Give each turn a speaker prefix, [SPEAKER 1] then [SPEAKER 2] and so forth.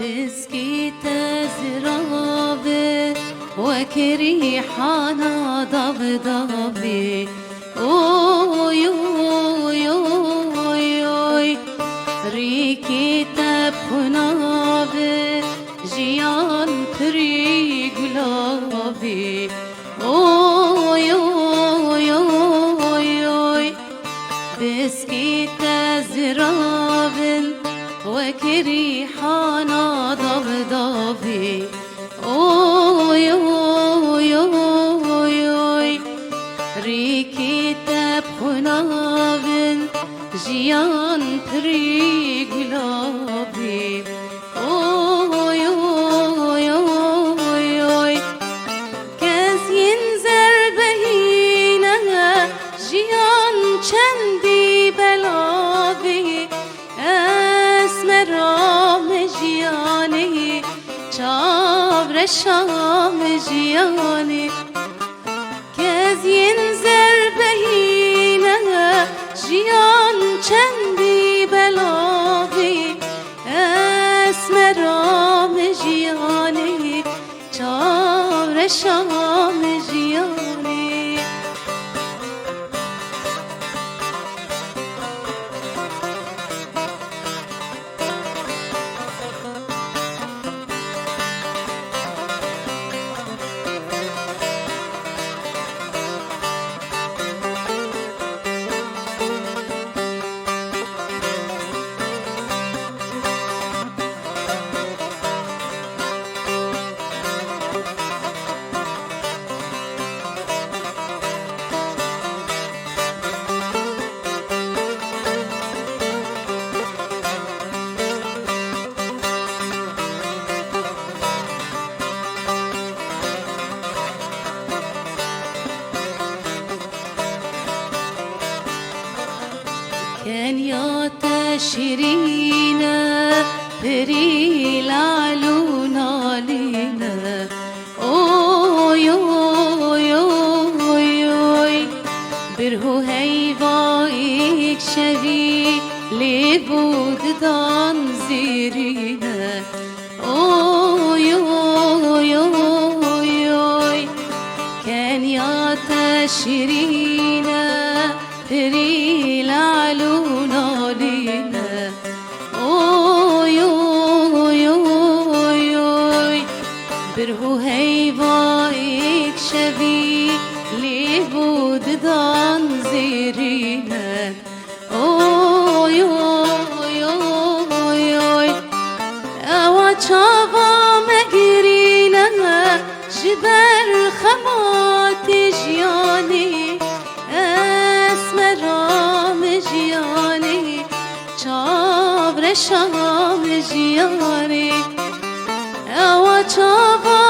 [SPEAKER 1] تسكي تزرابي وكري حانا ضبضبي اوي اوي اوي اوي ريكي تبخنابي جيان تري قلابي اوي اوي اوي اوي تسكي تزرابي وكري حانا ضبضبي اوي اوي اوي اوي ريكي تبخنابن جيان تري قلابي اوي اوي اوي اوي كاز ينزر بهينا جيان چندي بلابي اسمرام جياني چابر شام جياني كاز ينزر بهينا جيان چندي بلابي اسمرام جياني چابر شام جياني كان يا تشرينا بري العلون علينا اوي اوي اوي اوي برهو هيفايك شبي لبود دان زيرينا اوي اوي اوي اوي كان يا تشرينا بري العلون علينا اوي اوي اوي اوي برهو هيفايك شبي لبود دان زيرينا اوي اوي اوي اوي اوا چاوا مگرينا جبر خمات جياني اسمرام جياني چابر شام جياني اوا چاوا